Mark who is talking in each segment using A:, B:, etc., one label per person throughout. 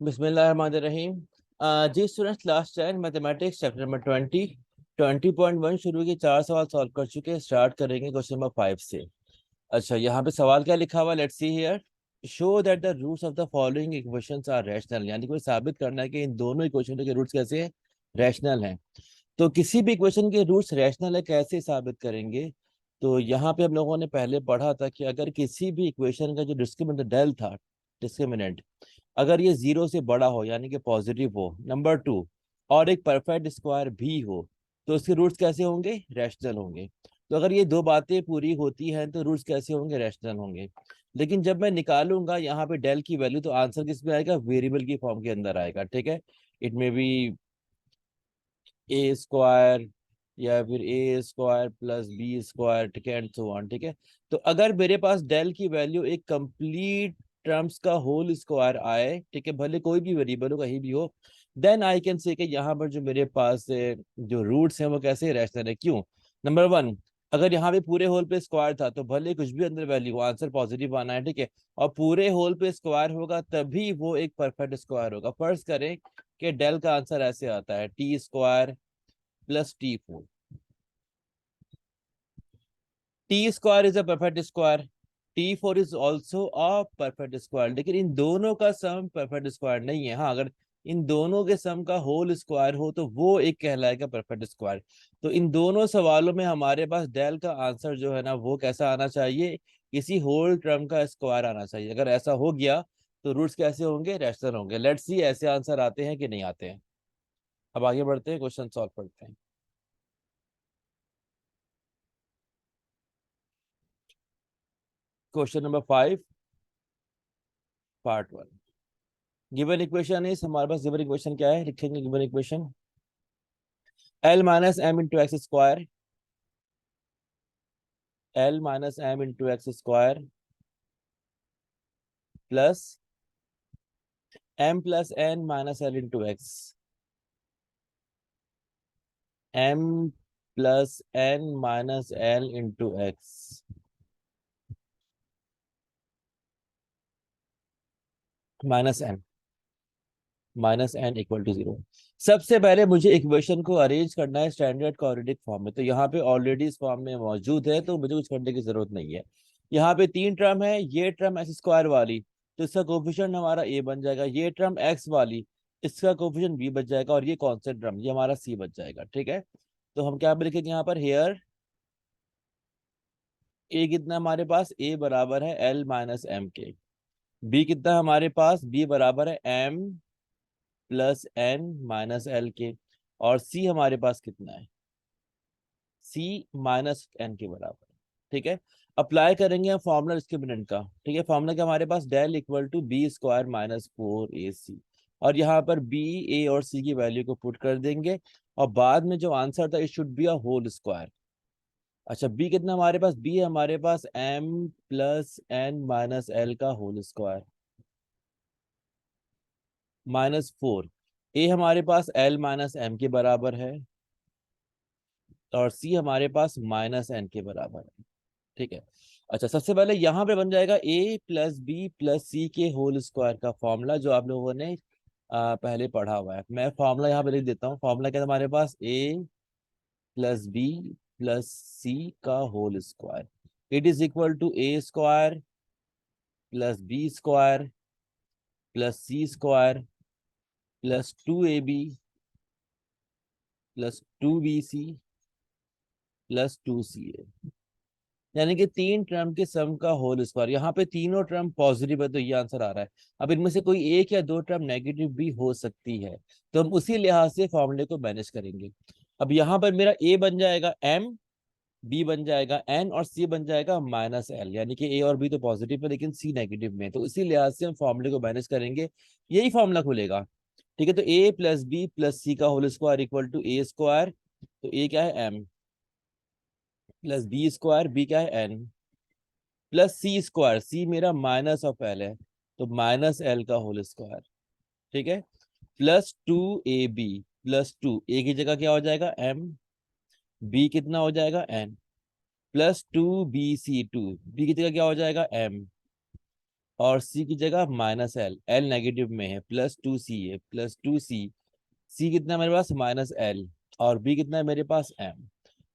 A: बिस्मिल्लाहिर्रहमानिर्रहीम। जी students, last time mathematics chapter number 20.1 शुरू के 4 सवाल सॉल्व कर चुके हैं। स्टार्ट करेंगे क्वेश्चन नंबर 5 से। अच्छा, यहाँ पे सवाल क्या लिखा हुआ, let's see here. Show that the roots of the following equations are rational, यानी कोई साबित करना है कि इन दोनों इक्वेशन के रूट्स कैसे हैं, रैशनल हैं। तो किसी भी इक्वेशन के रूट्स रैशनल है कैसे साबित करेंगे? तो यहाँ पे हम लोगों ने पहले पढ़ा था कि अगर किसी भी इक्वेशन का जो डिस्क्रिमिनेंट डेल था, डिस्क्रिमिनेंट अगर ये 0 से बड़ा हो यानी कि पॉजिटिव हो, नंबर 2, और एक परफेक्ट स्क्वायर भी हो, तो उसके रूट्स कैसे होंगे, रैशनल होंगे। तो अगर ये दो बातें पूरी होती हैं तो रूट्स कैसे होंगे, रैशनल होंगे। लेकिन जब मैं निकालूंगा यहाँ पे डेल की वैल्यू, तो आंसर किस में आएगा, वेरिएबल की फॉर्म के अंदर आएगा। ठीक है, इट में बी ए स्क्वायर या फिर ए स्क्वायर प्लस बी स्क्वायर, ठीक है, एंड सो ऑन। ठीक है, तो अगर मेरे पास डेल की वैल्यू एक कंप्लीट टर्म्स का होल स्क्वायर आए, ठीक है, भले कोई भी वेरिएबल हो, कहीं भी हो, देन आई कैन से कि यहाँ पर जो मेरे पास जो रूट्स हैं वो कैसे रैशनल है। क्यों? नंबर 1, अगर यहाँ पे पूरे होल पे स्क्वायर था तो भले कुछ भी अंदर वैल्यू हो, आंसर पॉजिटिव आना है। ठीक है, और पूरे होल पे स्क्वायर होगा तभी वो एक परफेक्ट स्क्वायर होगा। फर्ज करें कि डेल का आंसर ऐसे आता है, T square plus T4। T square is a perfect square, T4 is also a perfect square, लेकिन इन दोनों का सम परफेक्ट स्क्वायर नहीं है। हाँ, अगर इन दोनों के सम का होल स्क्वायर हो तो वो एक कहलाएगा परफेक्ट स्क्वायर। तो इन दोनों सवालों में हमारे पास डेल का आंसर जो है ना वो कैसा आना चाहिए, किसी होल टर्म का स्क्वायर आना चाहिए। अगर ऐसा हो गया तो रूट्स कैसे होंगे, रैशनल होंगे। लेट्स सी ऐसे आंसर आते हैं कि नहीं आते हैं। अब आगे बढ़ते हैं, क्वेश्चन सॉल्व करते हैं। Question number 5 part 1। Given equation is, हमारे पास गिवन इक्वेशन क्या है, लिखेंगे given equation L minus M into x square, L minus M into x square plus M plus N minus L into x, M plus N minus L into x minus N equal to 0। सबसे पहले मुझे equation को arrange करना है standard quadratic form में। तो यहाँ पे ऑलरेडी इस फॉर्म में मौजूद है तो मुझे कुछ करने की जरूरत नहीं है। यहाँ पे 3 टर्म है, ये टर्म एक्स स्क्वायर वाली, तो इसका कोफिशिएंट हमारा ए बन जाएगा। ये टर्म एक्स वाली, इसका कोफिशिएंट बी बच जाएगा, और ये कांस्टेंट टर्म ये हमारा सी बच जाएगा। ठीक है, तो हम क्या लिखेंगे यहाँ पर, हेयर ए कितना हमारे पास, ए बराबर है एल माइनस एम के। बी कितना हमारे पास, बी बराबर है M plus N minus L के। और सी हमारे पास कितना है, सी माइनस एन के बराबर है। ठीक है, अप्लाई करेंगे हम फॉर्मूला डिस्क्रिमिनेंट का। ठीक है, फॉर्मूला क्या हमारे पास, del equal to B square minus 4AC। और यहाँ पर बी, ए और सी की वैल्यू को पुट कर देंगे, और बाद में जो आंसर था it should be a whole square. अच्छा, बी कितना हमारे पास, बी है हमारे पास M plus N minus L का होल स्क्वायर माइनस 4। ए हमारे पास एल माइनस एम के बराबर है, और सी हमारे पास माइनस एन के बराबर है। ठीक है, अच्छा, सबसे पहले यहाँ पे बन जाएगा ए प्लस बी प्लस सी के होल स्क्वायर का फॉर्मूला, जो आप लोगों ने पहले पढ़ा हुआ है। मैं फॉर्मूला यहाँ पे लिख देता हूँ। फॉर्मूला क्या है हमारे पास, A plus B plus C का whole square, it is equal to A square plus B square plus C square plus 2AB plus 2BC plus 2CA, यानी कि 3 टर्म के सम का होल स्क्वायर। यहाँ पे तीनों टर्म पॉजिटिव है तो ये आंसर आ रहा है। अब इनमें से कोई एक या दो टर्म नेगेटिव भी हो सकती है, तो हम उसी लिहाज से फॉर्मूले को मैनेज करेंगे। अब यहाँ पर मेरा ए बन जाएगा एम, बी बन जाएगा एन, और सी बन जाएगा माइनस एल, यानी कि ए और बी तो पॉजिटिव है लेकिन सी नेगेटिव में, तो इसी लिहाज से हम फॉर्मूले को मैनेज करेंगे, यही फॉर्मूला खुलेगा। ठीक है, तो A plus B plus C का whole square equal to A square, तो ए क्या है M, plus B square, B क्या है N, plus C square, C मेरा माइनस ऑफ एल है तो माइनस एल का होल स्क्वायर। ठीक है, प्लस 2AB प्लस 2, ए की जगह क्या हो जाएगा एम, बी कितना हो जाएगा एन, प्लस 2BC, 2 बी की जगह क्या हो जाएगा एम, और सी की जगह माइनस एल, एल नेगेटिव में है, प्लस टू सी है, प्लस टू सी कितना है मेरे पास माइनस एल, और बी कितना है मेरे पास एम।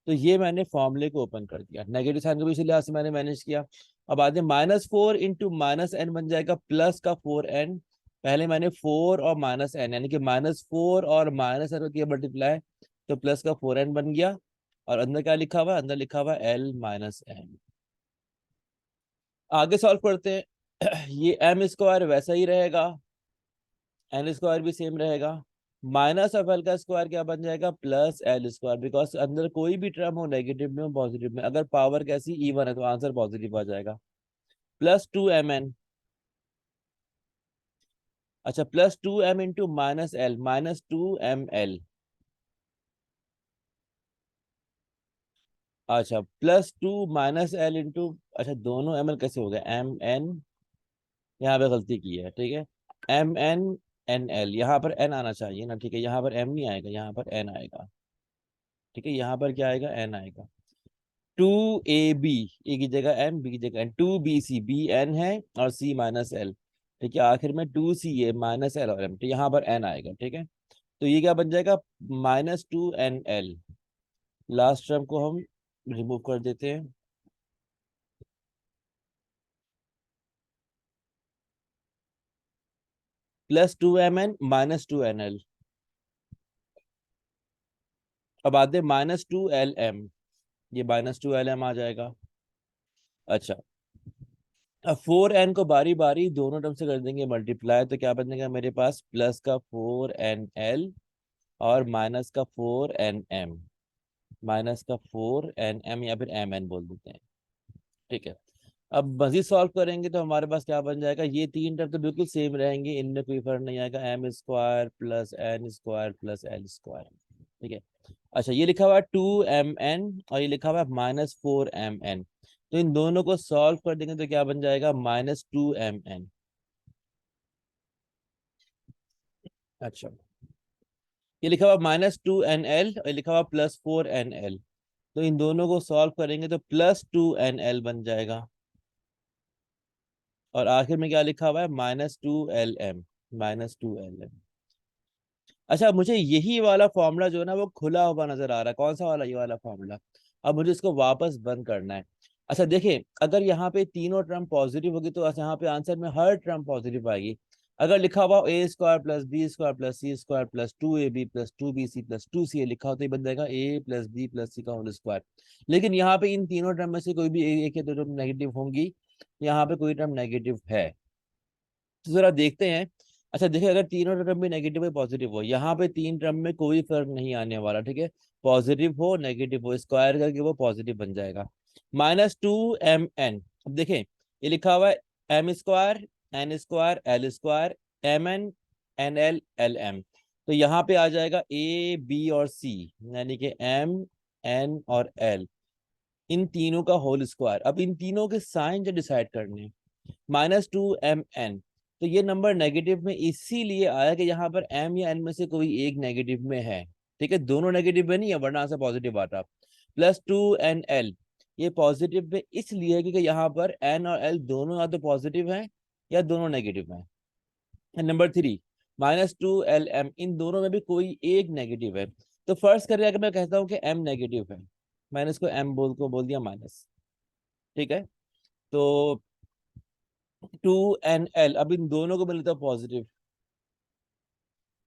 A: तो ये मैंने फॉर्मूले को ओपन कर दिया, नेगेटिव साइन को भी इसी लिहाज से मैंने मैनेज किया। अब बाद में minus four into minus N बन जाएगा प्लस का फोर एन। पहले मैंने फोर और माइनस एन, यानी कि माइनस फोर और माइनस एन किया मल्टीप्लाई, तो प्लस का फोर एन बन गया। और अंदर क्या लिखा हुआ है, अंदर लिखा हुआ है एल माइनस एन। आगे सॉल्व करते हैं। ये एम स्क्वायर वैसा ही रहेगा, एन स्क्वायर भी सेम रहेगा, माइनस ऑफ एल का स्क्वायर क्या बन जाएगा प्लस एल स्क्वायर, बिकॉज अंदर कोई भी टर्म हो नेगेटिव में हो पॉजिटिव में, अगर पावर कैसी इवन है तो आंसर पॉजिटिव आ जाएगा। प्लस टू एम एन, अच्छा plus two M into minus L, minus two M L. अच्छा plus two minus L into, अच्छा दोनों एम एल कैसे हो गया, एम एन, यहाँ पे गलती की है, ठीक है, एम एन एन एल, यहाँ पर एन आना चाहिए ना, ठीक है, यहाँ पर एम नहीं आएगा, यहाँ पर एन आएगा, ठीक है, यहाँ पर क्या आएगा एन आएगा। टू ए बी, ए की जगह एम, बी की जगह एन, टू बी सी, बी एन है और सी माइनस एल, ठीक है, आखिर में two C A minus L और एम, तो यहाँ पर एन आएगा, ठीक है। तो ये क्या बन जाएगा minus two N L, last term को हम रिमूव कर देते हैं, plus two M N minus two N L. अब आते हैं माइनस टू एल एम, ये माइनस टू एल एम आ जाएगा। अच्छा, अब फोर एन को बारी बारी दोनों टर्म से कर देंगे मल्टीप्लाई, तो क्या बनेगा मेरे पास प्लस का फोर एन एल और माइनस का फोर एन एम, माइनस का फोर एन एम या फिर एम एन बोल देते हैं, ठीक है। अब मजीद सॉल्व करेंगे तो हमारे पास क्या बन जाएगा, ये तीन टर्म तो बिल्कुल सेम रहेंगे, इनमें कोई फर्क नहीं आएगा, M square plus N square plus L square, ठीक है। अच्छा ये लिखा हुआ है टू एम एन और ये लिखा हुआ है माइनस फोर एम एन, तो इन दोनों को सॉल्व कर देंगे तो क्या बन जाएगा माइनस टू एम एन। अच्छा ये लिखा हुआ माइनस टू एन एल और ये लिखा हुआ प्लस फोर एन एल, तो इन दोनों को सॉल्व करेंगे तो प्लस टू एन एल बन जाएगा, और आखिर में क्या लिखा हुआ है minus two L M, minus two L M. अच्छा मुझे यही वाला फॉर्मूला जो है ना वो खुला हुआ नजर आ रहा है, कौन सा वाला, ये वाला फॉर्मूला। अब मुझे इसको वापस बंद करना है। अच्छा देखिए, अगर यहाँ पे तीनों टर्म पॉजिटिव होगी तो यहाँ पे आंसर में हर टर्म पॉजिटिव आएगी। अगर लिखा हुआ A square plus B square plus C square plus two A B plus two B C plus two C A लिखा हो तो ये बन जाएगा A plus B plus C का होल स्क्वायर। लेकिन यहाँ पे इन तीनों टर्म में से कोई भी एक या दो टर्म नेगेटिव होंगी, यहाँ पे कोई टर्म नेगेटिव है, तो जरा देखते हैं। अच्छा देखिए, अगर तीनों टर्म भी नेगेटिव है पॉजिटिव हो, यहाँ पे तीन टर्म में कोई फर्क नहीं आने वाला, ठीक है, पॉजिटिव हो नेगेटिव हो स्क्वायर करके वो पॉजिटिव बन जाएगा। माइनस टू एम एन, अब देखें ये लिखा हुआ है M square N square L square M N N L L M, तो यहाँ पे आ जाएगा ए बी और सी, यानी कि एम एन और एल, इन तीनों का होल स्क्वायर। अब इन तीनों के साइन जो डिसाइड करने, माइनस टू एम एन, तो ये नंबर नेगेटिव में इसीलिए आया कि यहाँ पर एम या एन में से कोई एक नेगेटिव में है, ठीक है, दोनों नेगेटिव में नहीं है वरना आंसर पॉजिटिव आता। प्लस टू एन एल, ये पॉजिटिव में इसलिए है क्योंकि यहाँ पर एन और एल दोनों या तो पॉजिटिव हैं या दोनों नेगेटिव हैं। Number three minus two L M, इन दोनों में भी कोई एक नेगेटिव है। तो फर्स्ट करिए, अगर मैं कहता हूँ कि एम नेगेटिव है, मैंने इसको एम बोल दिया माइनस, ठीक है, तो टू एन एल, अब इन दोनों को मिलता है पॉजिटिव,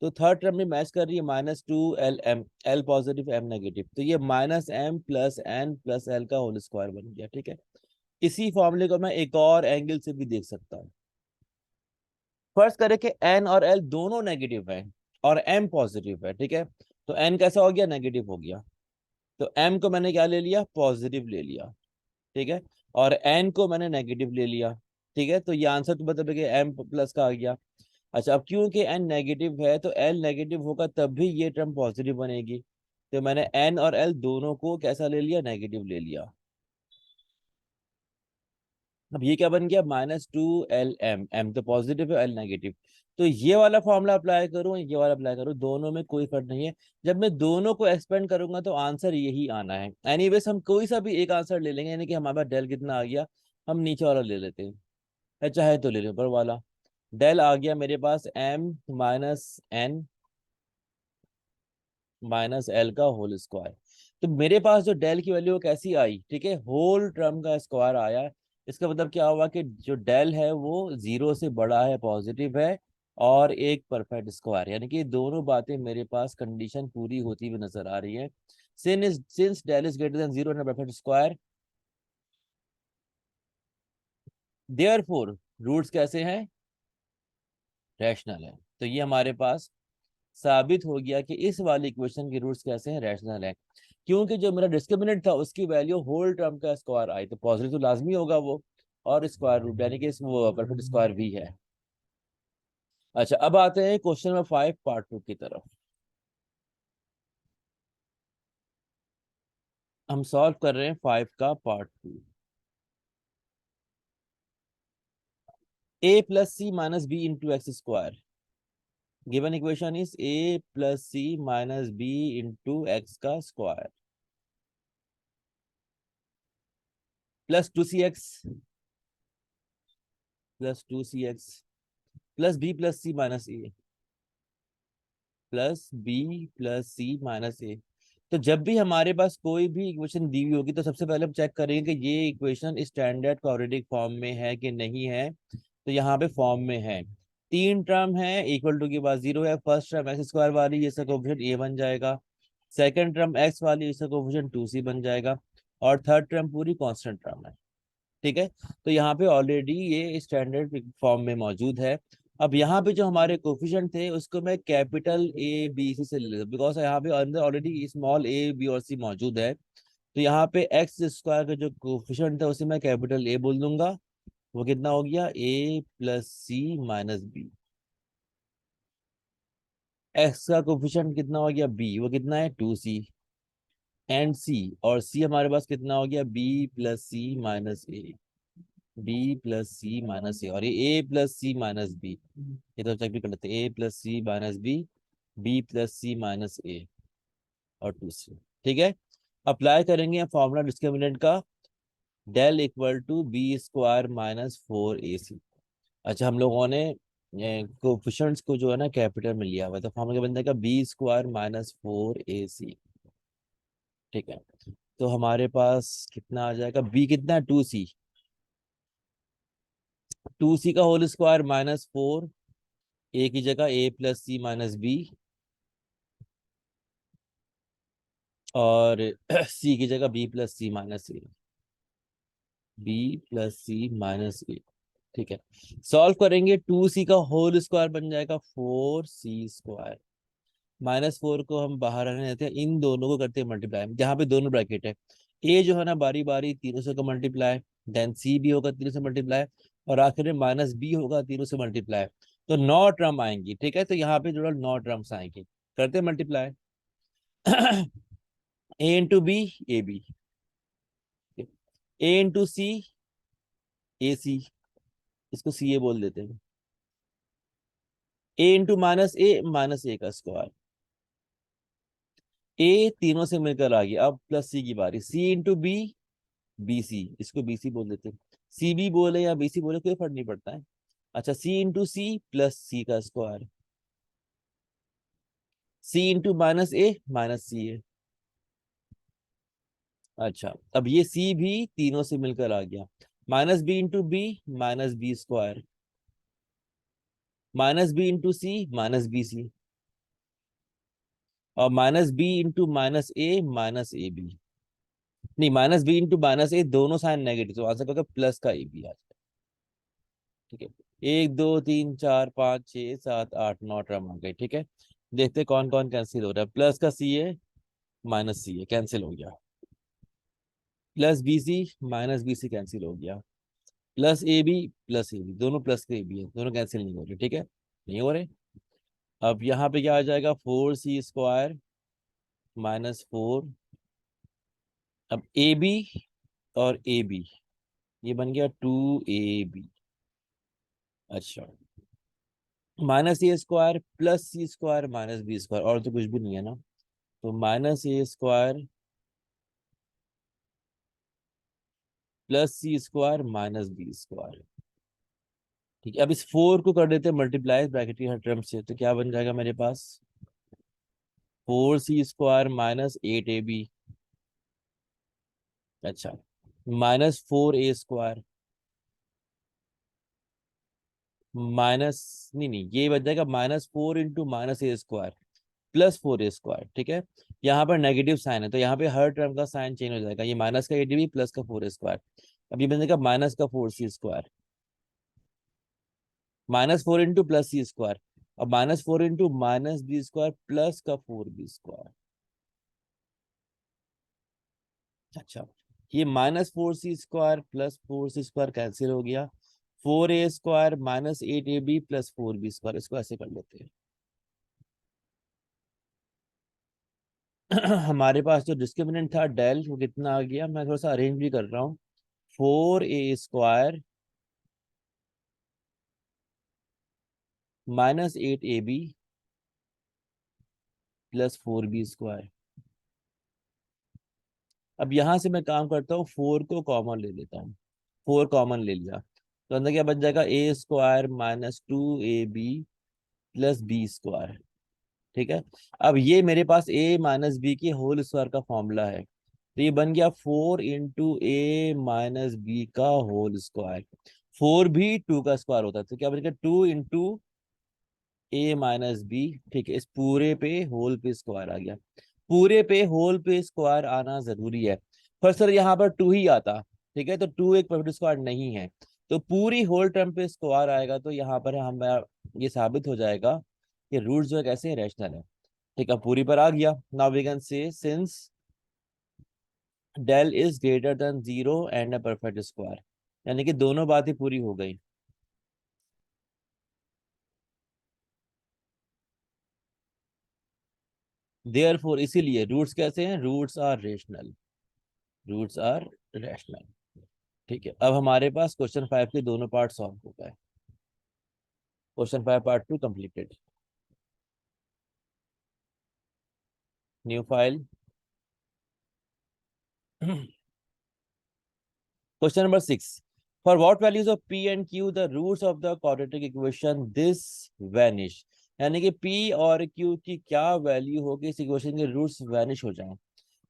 A: तो थर्ड टर्म में मैच कर रही है minus two L M, L positive M negative, तो ये minus M plus N plus L का होल स्क्वायर बन गया, ठीक है। इसी फॉर्मूले को मैं एक और एंगल से भी देख सकता हूँ। फर्स्ट करें कि एन और एल दोनों नेगेटिव है और एम पॉजिटिव है, ठीक है, तो एन कैसा हो गया नेगेटिव हो गया, तो एम को मैंने क्या ले लिया पॉजिटिव ले लिया, ठीक है, और एन को मैंने नेगेटिव ले लिया, ठीक है, तो ये आंसर तो मतलब कि एम प्लस का आ गया। अच्छा अब क्योंकि एन नेगेटिव है तो एल नेगेटिव होगा तब भी ये टर्म पॉजिटिव बनेगी, तो मैंने एन और एल दोनों को कैसा ले लिया नेगेटिव ले लिया। अब ये क्या बन गया minus two L M, M तो पॉजिटिव है एल नेगेटिव, तो ये वाला फॉर्मूला अप्लाई करूं ये वाला अप्लाई करूं, दोनों में कोई फर्क नहीं है। जब मैं दोनों को एक्सपेंड करूंगा तो आंसर यही आना है। एनीवेज हम कोई सा भी एक आंसर ले लेंगे, यानी कि हमारे पास डेल कितना आ गया, हम नीचे वाला ले लेते हैं, या चाहे तो ले लो ऊपर वाला। डेल आ गया मेरे पास m minus n minus L का होल स्क्वायर। तो मेरे पास जो डेल की वैल्यू कैसी आई, ठीक है, होल टर्म का स्क्वायर आया। इसका मतलब क्या हुआ कि जो डेल है वो जीरो से बड़ा है, पॉजिटिव है, और एक परफेक्ट स्क्वायर, यानी कि दोनों बातें मेरे पास कंडीशन पूरी होती हुई नजर आ रही है। Since del is greater than zero and perfect square, therefore roots कैसे हैं, रैशनल है। तो ये हमारे पास साबित हो गया कि इस वाली इक्वेशन के रूट्स कैसे हैं, रैशनल है। क्योंकि जो मेरा डिस्क्रिमिनेंट था उसकी वैल्यू होल टर्म का स्क्वायर आई, तो पॉजिटिव तो लाजमी होगा वो, और स्क्वायर रूट यानी कि वो परफेक्ट स्क्वायर भी है। अच्छा, अब आते हैं क्वेश्चन नंबर 5 पार्ट 2 की तरफ। हम सॉल्व कर रहे हैं 5 का part 2। A plus C minus B into x square, given equation is A plus C minus B into X का square plus 2cx plus 2cx plus B plus C minus A plus B plus C minus A. तो जब भी हमारे पास कोई भी equation दी हुई होगी तो सबसे पहले हम चेक करेंगे कि ये इक्वेशन स्टैंडर्ड क्वाड्रेटिक फॉर्म में है कि नहीं है। तो यहाँ पे फॉर्म में है, तीन टर्म है, इक्वल टू के बाद जीरो है। फर्स्ट टर्म एक्स स्क्वायर वाली, इसका कोएफिशिएंट ए बन जाएगा। सेकंड टर्म एक्स वाली, इसका कोएफिशिएंट 2c बन जाएगा। और थर्ड टर्म पूरी कांस्टेंट टर्म है, ठीक है। तो यहाँ पे ऑलरेडी ये स्टैंडर्ड फॉर्म में मौजूद है। अब यहाँ पे जो हमारे कोफिशिएंट थे उसको मैं कैपिटल ए बी सी से ले लेता हूँ, बिकॉज यहाँ पे अंदर ऑलरेडी स्मॉल ए बी और सी मौजूद है। तो यहाँ पे एक्स स्क्वायर का जो कोफिशिएंट था उसे मैं कैपिटल ए बोल दूंगा। वो कितना हो गया, ए plus C minus b. X का कोफिशिएंट कितना हो गया, बी, वो कितना है 2c एंड सी। और सी हमारे पास कितना हो गया, B plus C minus A, B plus C minus A, और ये A plus C minus B. ये तो चेक भी कर लेते हैं, A plus C minus B, B plus C minus A, और 2c, ठीक है। अप्लाई करेंगे फॉर्मूला डिस्क्रिमिनेंट का, del equal to B square minus 4ac। अच्छा, हम लोगों ने कोफिशिएंट्स को जो है ना कैपिटल में लिया हुआ है, तो फॉर्मूला क्या बन जाएगा, बी स्क्वायर माइनस 4ac, ठीक है। तो हमारे पास कितना आ जाएगा, बी कितना है 2c, 2c का होल स्क्वायर माइनस 4, ए की जगह ए प्लस सी माइनस बी, और सी की जगह बी प्लस सी माइनस ए, बी प्लस सी माइनस ए, ठीक है। सॉल्व करेंगे, 2c का होल स्क्वायर बन जाएगा 4c स्क्वायर, माइनस 4 को हम बाहर आने देते हैं, इन दोनों को करते हैं मल्टीप्लाई, जहाँ पे दोनों ब्रैकेट है। ए जो है ना बारी बारी तीनों से का मल्टीप्लाई, देन सी भी होगा तीनों से मल्टीप्लाई, और आखिर में माइनस बी होगा तीनों से मल्टीप्लाई। तो 9 टर्म आएंगी, ठीक है। तो यहाँ पे जो 9 टर्म्स आएंगे, करते हैं multiply. A into B, A B, A into C, A C, इसको सी ए बोल देते हैं। ए इंटू माइनस ए का स्क्वायर, ए तीनों से मिलकर आ गया। अब प्लस सी की बारी, सी इंटू बी, बी सी, इसको बी सी बोल देते हैं। सी बी बोले या बी सी बोले कोई फर्क नहीं पड़ता है। अच्छा, सी इंटू सी प्लस सी का स्क्वायर, सी इंटू माइनस सी है। अच्छा, अब ये सी भी तीनों से मिलकर आ गया, minus B into B minus B square, minus B into C minus B C, और माइनस बी इंटू माइनस ए बी, नहीं, minus B into minus A, दोनों साइन नेगेटिव, तो आंसर होगा प्लस का ए बी आ जाए, ठीक है। 1 2 3 4 5 6 7 8 9 टर्म आ गए, ठीक है। देखते कौन कौन कैंसिल हो रहा है, प्लस का सी है माइनस सी है, कैंसिल हो गया। Plus B C minus B C cancel हो गया। प्लस ए बी, दोनों प्लस के ए बी है, दोनों कैंसिल नहीं हो रहे, ठीक है, नहीं हो रहे। अब यहाँ पे क्या आ जाएगा, 4c स्क्वायर माइनस 4, अब ए बी और ए बी, ये बन गया 2ab। अच्छा, minus A square plus C square minus B square, और तो कुछ भी नहीं है ना। तो minus A square plus C square minus B square, ठीक है, अब इस 4 को कर देते हैं मल्टीप्लाई ब्रैकेट की हर टर्म से, तो क्या बन जाएगा मेरे पास 4c² माइनस 8ab, अच्छा, माइनस 4a² माइनस, नहीं नहीं, ये बच जाएगा -4 × -a² + 4a², ठीक है। यहाँ पर नेगेटिव साइन है तो यहाँ पे हर टर्म का साइन चेंज हो जाएगा, ये माइनस का एडीबी प्लस का 4a², अब ये बन जाएगा माइनस का 4c², -4 × +c², अब -4 × -b² प्लस का 4b², अच्छा, ये -4c² प्लस 4c² कैंसिल हो गया, 4a² -8ab प्लस 4b², इसको ऐसे कर लेते हैं। हमारे पास जो डिस्क्रिमिनेंट था डेल वो कितना आ गया, मैं थोड़ा सा अरेंज भी कर रहा हूँ, 4a² -8ab प्लस 4b²। अब यहां से मैं काम करता हूँ, 4 को कॉमन ले लेता हूँ, 4 कॉमन ले लिया तो अंदर क्या बच जाएगा, a² -2ab प्लस b², ठीक है। अब ये मेरे पास a माइनस बी की होल स्क्वायर का फॉर्मूला है, तो ये बन गया 4 × a - b का होल स्क्वायर, 4 भी 2 का स्क्वायर होता है तो क्या बन गया 2 × a - b, ठीक है, इस पूरे पे होल पे स्क्वायर आ गया, पूरे पे होल पे स्क्वायर आना जरूरी है, पर सर यहाँ पर 2 ही आता, ठीक है, तो 2 एक परफेक्ट स्क्वायर नहीं है, तो पूरी होल टर्म पे स्क्वायर आएगा तो यहाँ पर हम ये साबित हो जाएगा कि रूट जो है कैसे रैशनल है, ठीक है, पूरी पर आ गया। Now we can say since del is greater than 0 and a perfect square, यानी कि दोनों बातें पूरी हो गई। देयरफॉर, इसीलिए रूट्स कैसे हैं, roots are rational, roots are rational, ठीक है। अब हमारे पास क्वेश्चन 5 के दोनों पार्ट सॉल्व हो गए, question 5 part 2 completed. New file. Question number 6. For what values of P and Q the roots of the quadratic equation this vanish? यानी कि P और Q की क्या वैल्यू होगी इस इक्वेशन के रूट्स वैनिश हो जाएं,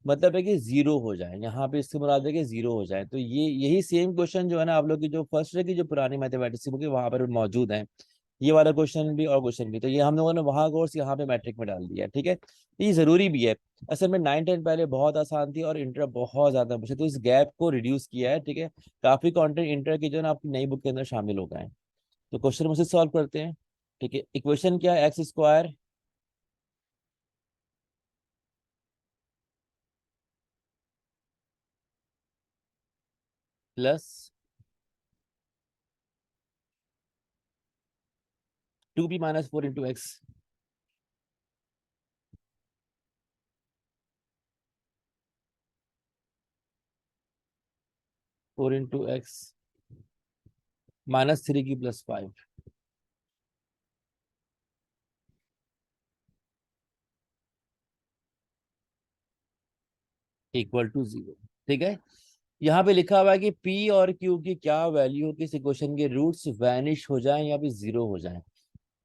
A: मतलब है कि जीरो हो जाए, यहाँ पे इससे मुराद है कि जीरो हो जाए, तो ये यही सेम क्वेश्चन जो है ना आप लोग की जो फर्स्ट ईयर की जो पुरानी मैथमेटिक्स की बुक है वहां पर मौजूद है, ये वाला क्वेश्चन भी और क्वेश्चन भी, तो ये हम लोगों ने वहां कोर्स यहाँ पे मैट्रिक में डाल दिया है, ठीक है, ये जरूरी भी है। असल में 9 10 पहले बहुत आसान थी और इंटर बहुत ज्यादा मुश्किल, तो इस गैप को रिड्यूस किया है, ठीक है, काफी कंटेंट इंटर की जो है ना आपकी नई बुक के अंदर शामिल हो गए हैं। तो क्वेश्चन मुझसे सॉल्व करते हैं, ठीक है। इक्वेशन क्या है, x² plus 2b - 4 × x, 4 × x -3 की +5 = 0, ठीक है। यहाँ पे लिखा हुआ है कि P और Q की क्या वैल्यू हो कि इस इक्वेशन के रूट्स वैनिश हो जाएं या फिर जीरो हो जाएं।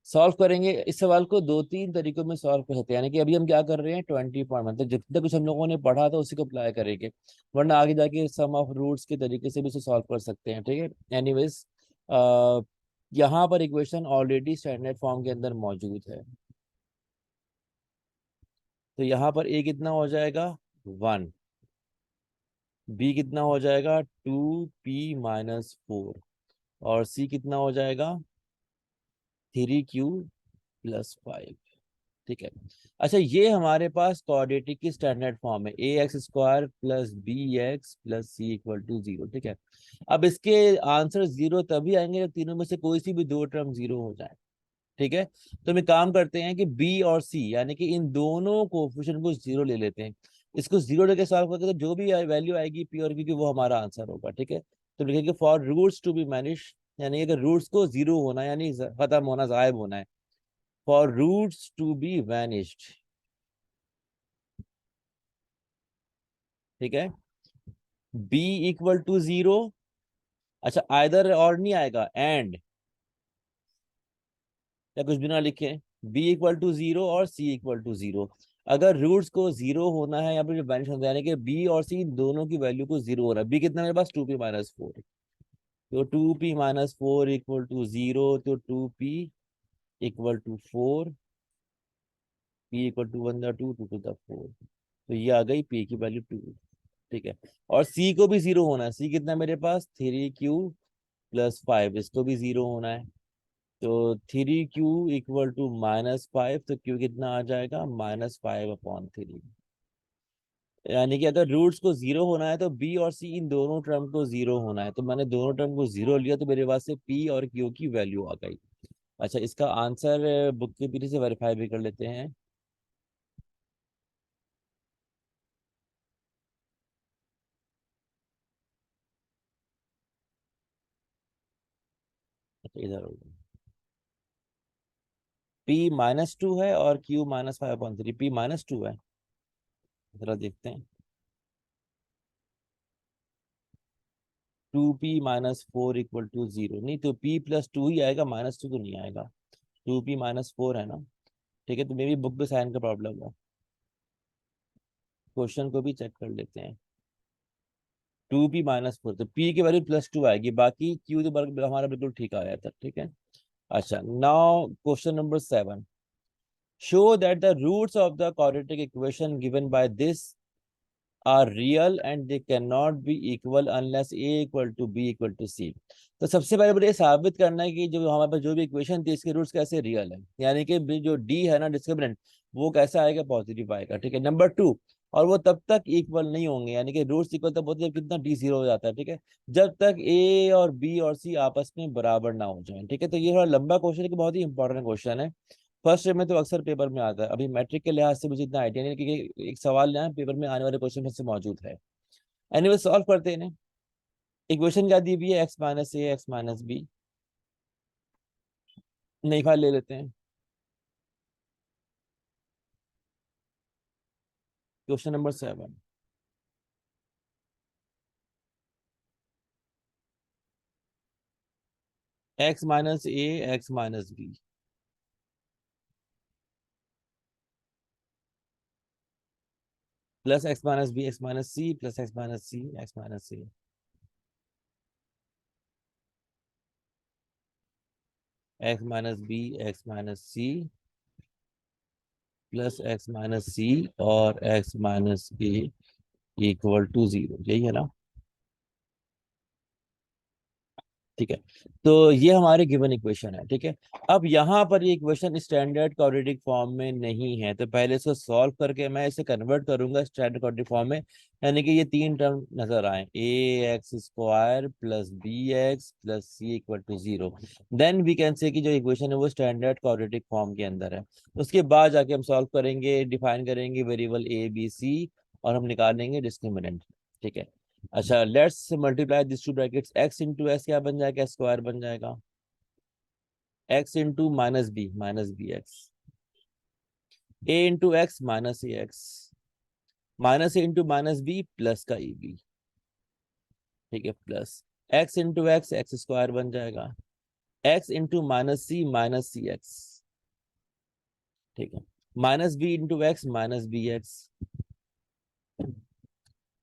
A: सॉल्व करेंगे इस सवाल को 2 3 तरीकों में सॉल्व कर सकते हैं, यानी कि अभी हम क्या कर रहे हैं 20 पॉइंट, मतलब जितना कुछ हम लोगों ने पढ़ा था उसी को अप्लाई करेंगे, वरना आगे जाके सम ऑफ रूट्स के तरीके से भी इसे सॉल्व कर सकते हैं, ठीक है। एनीवेज, यहाँ पर इक्वेशन ऑलरेडी स्टैंडर्ड फॉर्म के अंदर मौजूद है, तो यहाँ पर ए कितना हो जाएगा 1, बी कितना हो जाएगा 2p - 4, और सी कितना हो जाएगा 3q + 5, ठीक है। अच्छा, ये हमारे पास क्वाड्रेटिक की स्टैंडर्ड फॉर्म है, ax² + bx + c = 0, ठीक है। अब इसके आंसर जीरो तभी आएंगे जब तीनों में से कोई सी भी दो टर्म जीरो हो जाए, ठीक है। तो हम एक काम करते हैं कि बी और सी यानी कि इन दोनों कोफिशिएंट को जीरो ले लेते हैं, इसको जीरो लेके सॉल्व करके तो जो भी वैल्यू आएगी पी और क्यू की वो हमारा आंसर होगा, ठीक है। तो लिखेंगे for roots to be vanish, यानी अगर रूट्स को जीरो होना यानी खत्म होना गायब होना है, for roots to be vanished, ठीक है, b = 0, अच्छा आइदर और नहीं आएगा एंड, या कुछ भी ना लिखें, b इक्वल टू 0 और c इक्वल टू 0। अगर रूट्स को 0 होना है, यहाँ पे जो वैनिश होता है, यानी कि b और c दोनों की वैल्यू को 0 हो रहा है। b कितना मेरे पास 2p-4, तो 2p-4 इक्वल टू 0, तो 2p equal to 4, p equal to 1 2 to the 4, तो ये आ गई p की वैल्यू 2। ठीक है, और c को भी 0 होना है। c कितना है मेरे पास 3q+5, इसको भी 0 होना है। तो 3q इक्वल टू -5, तो q कितना आ जाएगा -5/3। यानी कि अगर रूट्स को 0 होना है तो b और c इन दोनों टर्म को 0 होना है। तो मैंने दोनों टर्म को 0 लिया, तो मेरे पास से p और q की वैल्यू आ गई। अच्छा, इसका आंसर बुक के पीछे से वेरीफाई भी कर लेते हैं। अच्छा, इधर होगा, p -2 है और q -5/3, p -2 है। जरा देखते हैं, 2p-4 इक्वल टू 0, नहीं तो p+2 ही आएगा, -2 तो नहीं आएगा। 2p-4 है ना। ठीक है, तो मे भी बुक पे साइन का प्रॉब्लम है। क्वेश्चन को भी चेक कर लेते हैं। 2p-4, तो p की वैल्यू +2 आएगी, बाकी q तो हमारा बिल्कुल ठीक आ रहा था। ठीक है। अच्छा, now question number 7, show that the roots of the quadratic equation given by this are real and they can not be equal unless a equal to b equal to c। तो सबसे पहले मुझे साबित करना है कि जो हमारे पास जो भी इक्वेशन थी, इसके रूट्स कैसे रियल है, यानी कि जो d है ना डिस्क्रिमिनेंट, वो कैसा आएगा, पॉजिटिव आएगा। ठीक है, नंबर 2, और वो तब तक इक्वल नहीं होंगे, यानी कि रूट्स इक्वल तब होते हैं जब कितना d 0 हो जाता है। ठीक है, जब तक a और b और c आपस में बराबर ना हो जाए। ठीक है, तो ये थोड़ा लंबा क्वेश्चन है कि बहुत ही इंपॉर्टेंट क्वेश्चन है। फर्स्ट में तो अक्सर पेपर में आता है, अभी मैट्रिक के लिहाज से मुझे इतना आइडिया नहीं है, क्योंकि एक सवाल यहाँ पेपर में आने वाले क्वेश्चन में से मौजूद है। एनीवे, सॉल्व करते हैं इन्हें। इक्वेशन क्या दी हुई है, x-a x-b, नई फाइल ले लेते हैं। Question number 7, x-a x-b plus x-b x-c plus x-c x-a x-b x-c plus x-c और x-a इक्वल टू 0, यही है ना। ठीक है, तो ये हमारे गिवन इक्वेशन है। ठीक है, अब यहाँ पर ये इक्वेशन स्टैंडर्ड क्वाड्रेटिक फॉर्म में नहीं है, तो पहले इसको सॉल्व करके मैं इसे कन्वर्ट करूंगा स्टैंडर्ड क्वाड्रेटिक फॉर्म में, यानी कि ये तीन टर्म नजर आए, ax² plus bx plus c equal to 0। Then we can say कि जो इक्वेशन है वो स्टैंडर्ड क्वाड्रेटिक फॉर्म के अंदर है। उसके बाद जाके हम सॉल्व करेंगे, डिफाइन करेंगे वेरिएबल a b c, और हम निकालेंगे डिस्क्रिमिनेंट। ठीक है, अच्छा, let's multiply this two brackets, x into s क्या बन जाएगा, स्क्वायर बन जाएगा, x into minus b x, a into x minus a x, minus a into minus b plus का ए बी। ठीक है, plus x into x x square बन जाएगा, x into minus c x. ठीक है, minus B into x minus b x,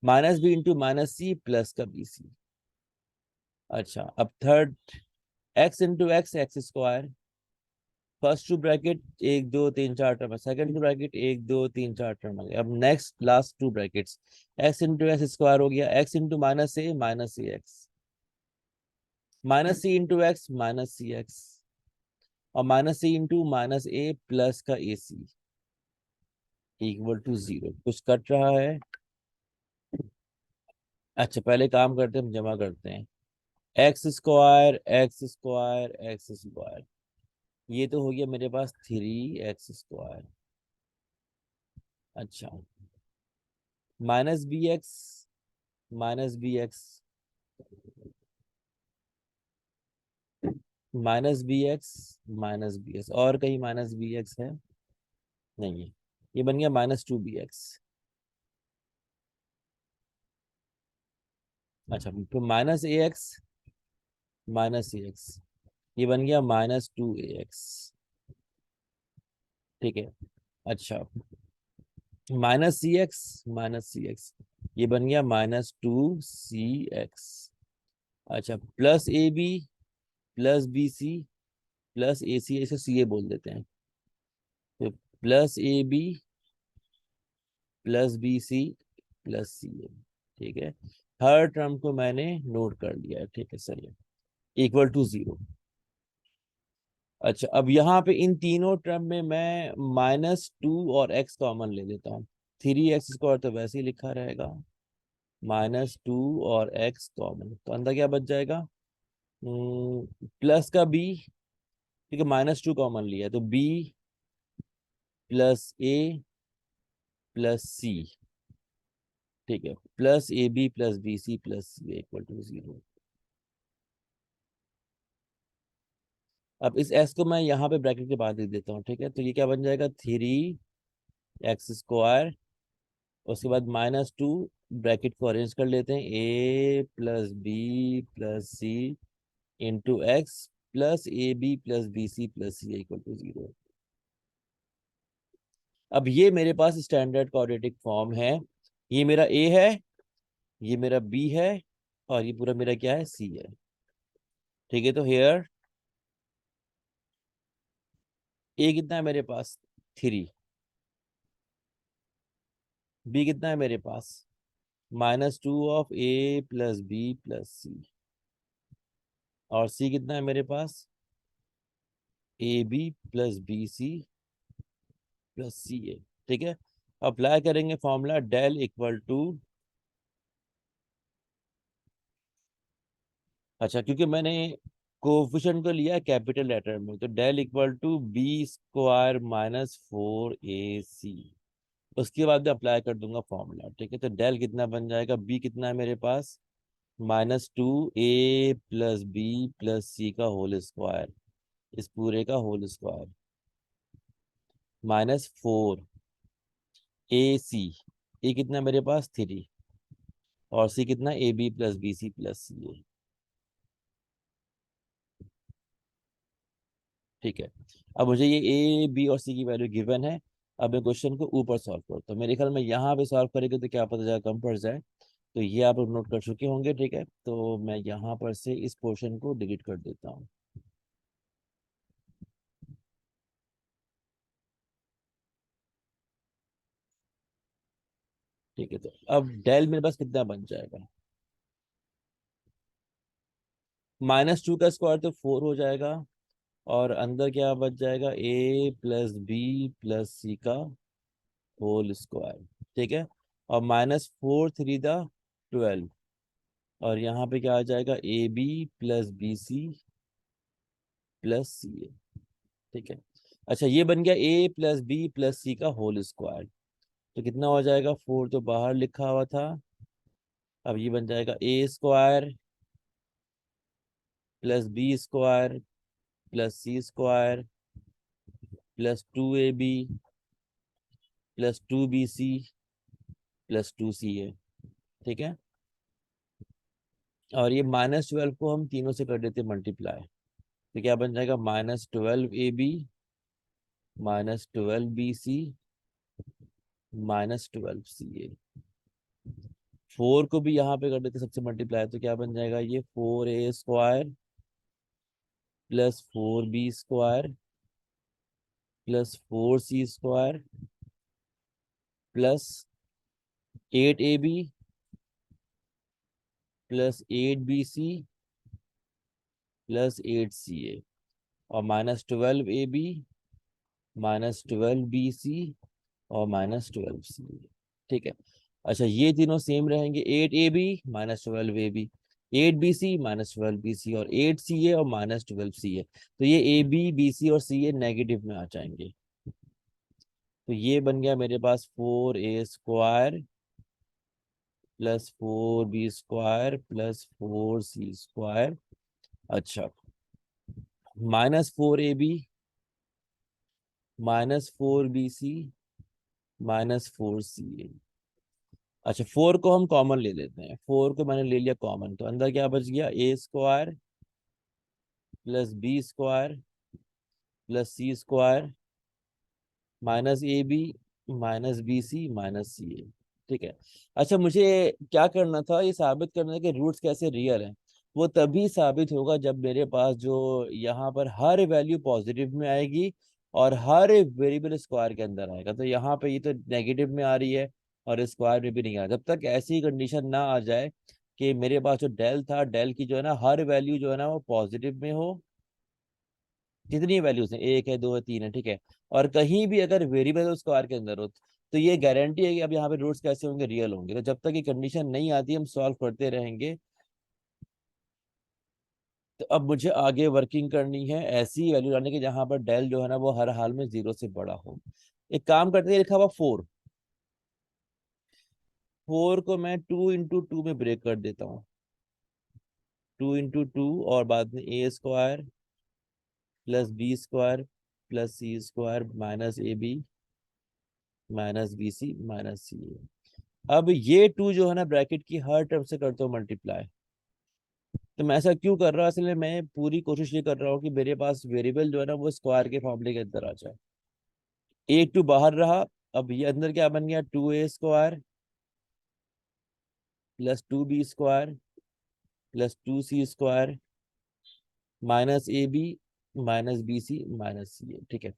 A: minus B into minus c plus का B C. अच्छा, अब third, x into x x square, first to bracket 1 2 3 4 term है, second to bracket 1 2 3 4 term है। अब next last to brackets, x into x square हो गया, x into minus c x, minus सी into x minus c x, और minus C into minus A plus का ए सी equal to 0। कुछ cut रहा है। अच्छा, पहले काम करते हैं, हम जमा करते हैं, x² ये तो हो गया मेरे पास 3x²। अच्छा, minus b x minus b x, और कहीं -bx है, नहीं है, ये बन गया -2bx। अच्छा, तो -ax ये बन गया -2ax। ठीक है। अच्छा, माइनस सी एक्स, ये बन गया -2 CX। अच्छा, plus AB plus BC plus AC, इसे CA बोल देते हैं। तो +AB plus BC plus CA। ठीक है, हर टर्म को मैंने नोट कर लिया है। ठीक है, सही है, इक्वल टू 0। अच्छा, अब यहाँ पे इन तीनों टर्म में मैं -2 और x कॉमन ले लेता हूँ। 3x² तो वैसे ही लिखा रहेगा, -2 और x कॉमन, तो अंदर क्या बच जाएगा, प्लस का b। ठीक है, -2 कॉमन लिया है, तो b plus a plus c। ठीक है, plus AB plus BC plus C equal to 0। अब इस s को मैं यहाँ पे ब्रैकेट के बाद लिख देता हूँ। ठीक है, तो ये क्या बन जाएगा, 3x², उसके बाद -2, ब्रैकेट को अरेंज कर लेते हैं, a plus B plus c into x plus AB plus BC plus C equal to 0। अब ये मेरे पास स्टैंडर्ड क्वाड्रेटिक फॉर्म है। ये मेरा a है, ये मेरा b है, और ये पूरा मेरा क्या है, c है। ठीक है, तो हेयर a कितना है मेरे पास, 3। b कितना है मेरे पास, -2 of a plus b plus C. और c कितना है मेरे पास, AB plus BC plus CA। ठीक है, अप्लाई करेंगे फॉर्मूला डेल इक्वल टू, अच्छा क्योंकि मैंने कोफिशिएंट को लिया कैपिटल लेटर में, तो del equal to B² -4AC। उसके बाद मैं अप्लाई कर दूंगा फॉर्मूला। ठीक है, तो डेल कितना बन जाएगा, b कितना है मेरे पास, -2A plus B plus C का होल स्क्वायर, इस पूरे का होल स्क्वायर, -4AC। ए कितना है मेरे पास, 3, और C कितना, AB plus BC plus CA। ठीक है, अब मुझे ये ए बी और सी की वैल्यू गिवन है। अब मैं क्वेश्चन को ऊपर सॉल्व करता हूँ। मेरे ख्याल में यहाँ पे सॉल्व करेंगे तो क्या पता जाए कम पड़ जाए। तो ये आप लोग नोट कर चुके होंगे। ठीक है, तो मैं यहाँ पर से इस पोर्शन को डिलीट कर देता हूँ। ठीक है, तो अब डेल मेरे पास कितना बन जाएगा, -2 का स्क्वायर तो 4 हो जाएगा, और अंदर क्या बच जाएगा, A plus B plus C का होल स्क्वायर। ठीक है, और -4 3 12, और यहाँ पे क्या आ जाएगा, AB plus BC plus CA। ठीक है, अच्छा ये बन गया A plus B plus C का होल स्क्वायर। तो कितना हो जाएगा, 4 तो बाहर लिखा हुआ था, अब ये बन जाएगा A² plus B² plus C² +2AB plus 2BC plus 2CA। ठीक है, और ये -12 को हम तीनों से कर देते मल्टीप्लाई, तो क्या बन जाएगा, -12AB -12BC -12CA। 4 को भी यहाँ पे कर देते सबसे मल्टीप्लाई, तो क्या बन जाएगा, ये 4A² plus 4B² plus 4C² plus 8AB plus 8BC plus 8CA, और -12AB -12BC और -12CA। ठीक है, अच्छा ये तीनों सेम रहेंगे, 8AB -12AB, 8BC -12BC और 8CA और -12CA। तो ये AB BC और CA नेगेटिव में आ जाएंगे। तो ये बन गया मेरे पास 4A² plus 4B² plus 4C²। अच्छा, -4AB -4BC -4CA। अच्छा, 4 को हम कॉमन ले लेते हैं, 4 को मैंने ले लिया कॉमन, तो अंदर क्या बच गया, A² plus B² plus C² minus A B minus B C minus C A. ठीक है। अच्छा, मुझे क्या करना था, ये साबित करना है कि रूट्स कैसे रियल हैं। वो तभी साबित होगा जब मेरे पास जो यहाँ पर हर वैल्यू पॉजिटिव में आएगी और हर वेरिएबल स्क्वायर के अंदर आएगा। तो यहाँ पे ये तो नेगेटिव में आ रही है और स्क्वायर में भी नहीं आ रहा। जब तक ऐसी कंडीशन ना आ जाए कि मेरे पास जो डेल था, डेल की जो है ना हर वैल्यू जो है ना वो पॉजिटिव में हो, जितनी वैल्यूज हैं, एक है, दो है, तीन है, ठीक है, और कहीं भी अगर वेरिएबल स्क्वायर के अंदर हो, तो ये गारंटी है कि अब यहाँ पे रूट्स कैसे होंगे, रियल होंगे। तो जब तक ये कंडीशन नहीं आती हम सॉल्व करते रहेंगे। तो अब मुझे आगे वर्किंग करनी है ऐसी वैल्यू लाने की जहां पर डेल जो है ना वो हर हाल में जीरो से बड़ा हो। एक काम करते हैं, लिखा हुआ फोर, फोर को मैं टू इंटू टू में ब्रेक कर देता हूँ। टू इंटू टू और बाद में A square plus B square plus C square minus A B minus B C minus C A. अब ये टू जो है ना ब्रैकेट की हर टर्म से करता हूँ मल्टीप्लाई। तो मैं ऐसा क्यों कर रहा हूँ, इसलिए मैं पूरी कोशिश ये कर रहा हूँ कि मेरे पास वेरिएबल जो है ना वो स्क्वायर के फॉर्मूले के अंदर आ जाए। ए टू बाहर रहा। अब ये अंदर क्या बन गया, two A square plus two B square plus two C square minus A B minus B C minus C A. ठीक है।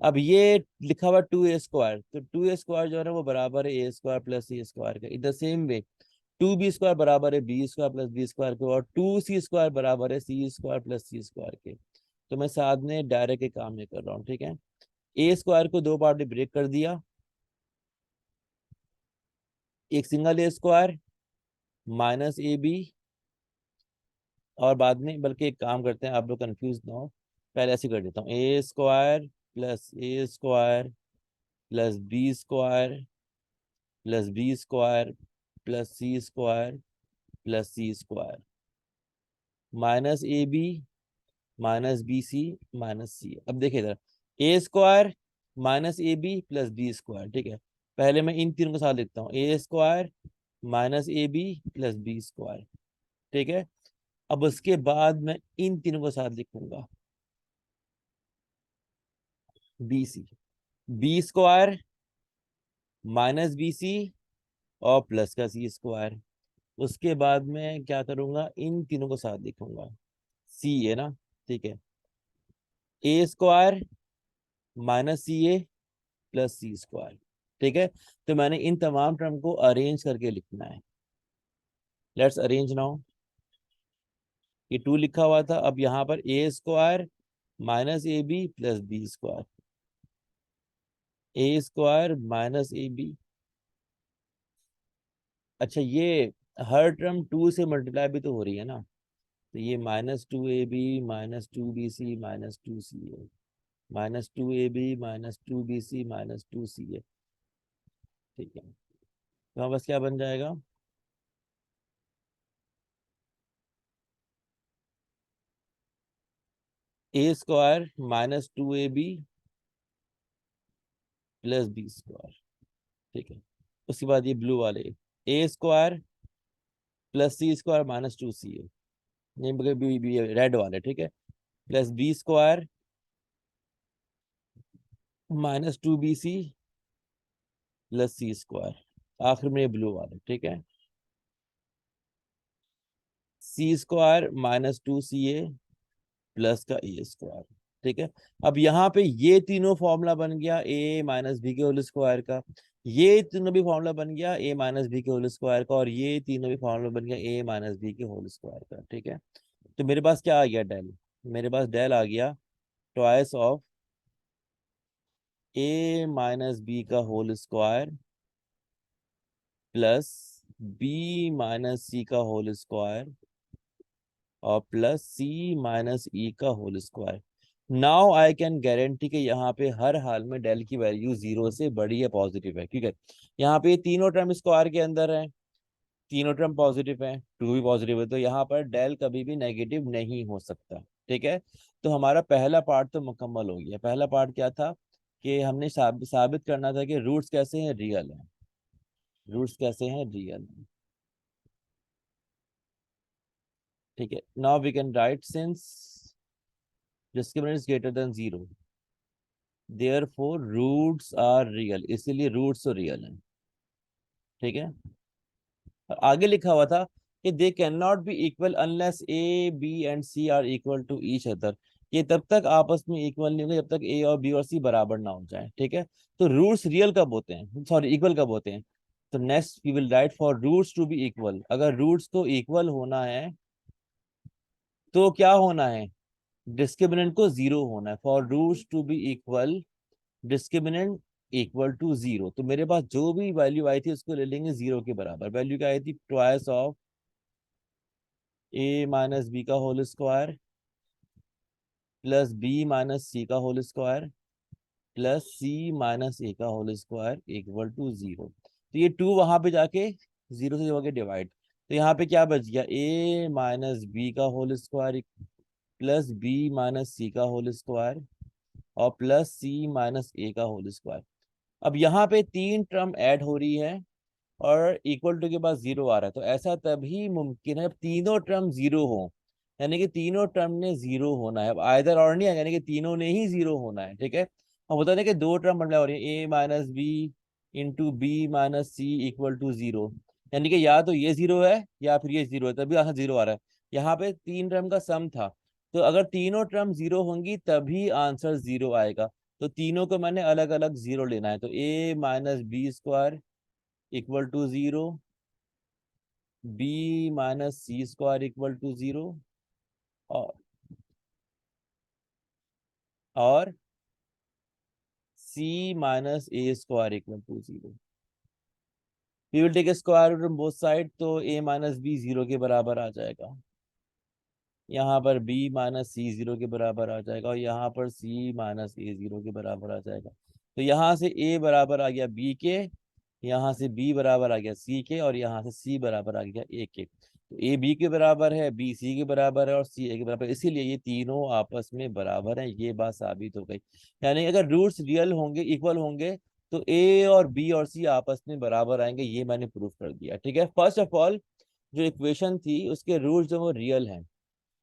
A: अब ये लिखा हुआ टू ए स्क्वायर, तो टू ए स्क्वायर जो है ना वो बराबर है A square plus C square का। In the same way two B square बराबर है B square plus B square के, और टू सी स्क्वायर बराबर है C square plus C square के। तो मैं साथ में डायरेक्ट एक काम ये कर रहा हूँ। ठीक है। ए स्क्वायर को दो पार्ट में ब्रेक कर दिया, एक single a square minus A b, और बाद में बल्कि एक काम करते हैं, आप लोग कंफ्यूज ना हो, पहले ऐसे कर देता हूँ, A square plus A square plus B square plus B square plus C square plus C square minus A B minus B C minus C. अब देखिए इधर, A square minus A B plus B square. ठीक है। पहले मैं इन तीनों के साथ लिखता हूँ, A square minus A B plus B square. ठीक है। अब उसके बाद मैं इन तीनों के साथ लिखूंगा, बी सी, b square minus B C और प्लस का सी स्क्वायर। उसके बाद में क्या करूंगा, इन तीनों को साथ लिखूंगा, सी है ना। ठीक है। A square minus C A plus C square. ठीक है। तो मैंने इन तमाम टर्म को अरेंज करके लिखना है। Let's arrange now. ये टू लिखा हुआ था, अब यहाँ पर A square minus A B plus B square, A square minus A B. अच्छा, ये हर टर्म टू से मल्टीप्लाई भी तो हो रही है ना, तो ये minus two A B minus two B C minus two C A minus two A B minus two B C minus two C A. ठीक है। तो बस क्या बन जाएगा, A square minus two A B plus B square. ठीक है। उसके बाद ये ब्लू वाले, A square plus C square minus two C A, नहीं बल्कि बी रेड वाले, ठीक है, plus B square minus two B C plus C square, आखिर में ये ब्लू वाले। ठीक है। C square minus two C A plus का ए स्क्वायर। ठीक है। अब यहाँ पे ये तीनों फॉर्मूला बन गया ए माइनस बी के होल स्क्वायर का, ये तीनों भी फॉर्मूला बन गया ए माइनस बी के होल स्क्वायर का, और ये तीनों भी फॉर्मूला बन गया ए माइनस बी के होल स्क्वायर का। ठीक है। तो मेरे पास क्या आ गया, डेल, मेरे पास डेल आ गया twice of A minus B का whole square plus B minus C का होल स्क्वायर और प्लस सी माइनस ई का whole square. Now I can guarantee कि यहाँ पे हर हाल में डेल की वैल्यू जीरो से बड़ी है, पॉजिटिव है, ठीक है। यहाँ पे तीनों टर्म स्क्वायर के अंदर है, तीनों टर्म पॉजिटिव है, टू भी पॉजिटिव है, तो यहाँ पर डेल कभी भी नेगेटिव नहीं हो सकता। ठीक है। तो हमारा पहला पार्ट तो मुकम्मल हो गया। पहला पार्ट क्या था कि हमने साबित करना था कि रूट्स कैसे हैं, रियल है, रूट्स कैसे हैं, रियल है। ठीक है। Now we can write since discriminant is greater than zero, therefore roots are real, इसीलिए रूट्स तो रियल है। ठीक है, और आगे लिखा हुआ था कि they can not be equal unless a b and c are equal to each other. ये तब तक आपस में इक्वल नहीं होंगे जब तक ए और बी और सी बराबर ना हो जाए। ठीक है, तो रूट्स रियल कब होते हैं, सॉरी इक्वल कब होते हैं? तो next we will write for roots to B equal, अगर रूट्स को इक्वल होना है तो क्या होना है? डिस्क्रिमिनेंट को जीरो होना है। For roots to B equal, discriminant equal to zero, तो मेरे पास जो भी वैल्यू आई थी उसको ले लेंगे जीरो के बराबर। वैल्यू क्या आई थी? Twice of A minus B का whole square plus B minus C का whole square plus C minus A का whole square equal to zero. तो ये टू वहां पे जाके जीरो से होके डिवाइड, तो यहाँ पे क्या बच गया? ए माइनस बी का whole square plus B minus C का होल स्क्वायर और प्लस सी माइनस ए का होल स्क्वायर। अब यहाँ पे तीन टर्म ऐड हो रही है और इक्वल टू के बाद जीरो आ रहा है, तो ऐसा तभी मुमकिन है जब तीनों टर्म जीरो हो, यानी कि तीनों टर्म ने जीरो होना है। अब आइदर और नहीं है, यानी कि तीनों ने ही जीरो होना है। ठीक है, अब होता है कि दो टर्म मल्टीप्लाई हो रही है, A minus B into B minus C equal to zero, यानी कि या तो ये जीरो है या फिर ये जीरो है, तभी आंसर जीरो आ रहा है। यहाँ पे तीन टर्म का सम था, तो अगर तीनों टर्म जीरो होंगी तभी आंसर जीरो आएगा। तो तीनों को मैंने अलग अलग जीरो लेना है, तो A minus B square equal to zero, B minus C square equal to zero, और और C minus A square equal to zero. We will take A square root on both side, तो A minus B zero के बराबर आ जाएगा, यहाँ पर B minus सी zero के बराबर आ जाएगा और यहाँ पर सी माइनस ए जीरो के बराबर आ जाएगा। तो यहाँ से ए बराबर आ गया बी के, यहाँ से बी बराबर आ गया सी के और यहाँ से सी बराबर आ गया ए के। तो ए बी के बराबर है, बी सी के बराबर है और सी ए के बराबर है, इसीलिए ये तीनों आपस में बराबर है। ये बात साबित हो गई, यानी अगर रूट्स रियल होंगे, इक्वल होंगे, तो ए और बी और सी आपस में बराबर आएंगे, ये मैंने प्रूफ कर दिया। ठीक है, फर्स्ट ऑफ ऑल जो इक्वेशन थी उसके रूट्स जो वो रियल हैं।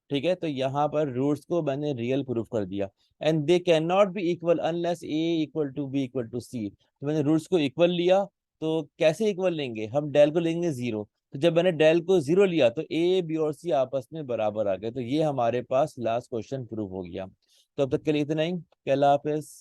A: ठीक है, तो यहाँ पर रूट्स को मैंने रियल प्रूफ कर दिया। And they can not be equal unless A equal to B equal to C, तो मैंने रूट्स को इक्वल लिया। तो कैसे इक्वल लेंगे? हम डेल को लेंगे जीरो, तो जब मैंने डेल को जीरो लिया तो ए बी और सी आपस में बराबर आ गए, तो ये हमारे पास लास्ट क्वेश्चन प्रूफ हो गया। तो अब तक के लिए इतना ही, अल्लाह हाफिज।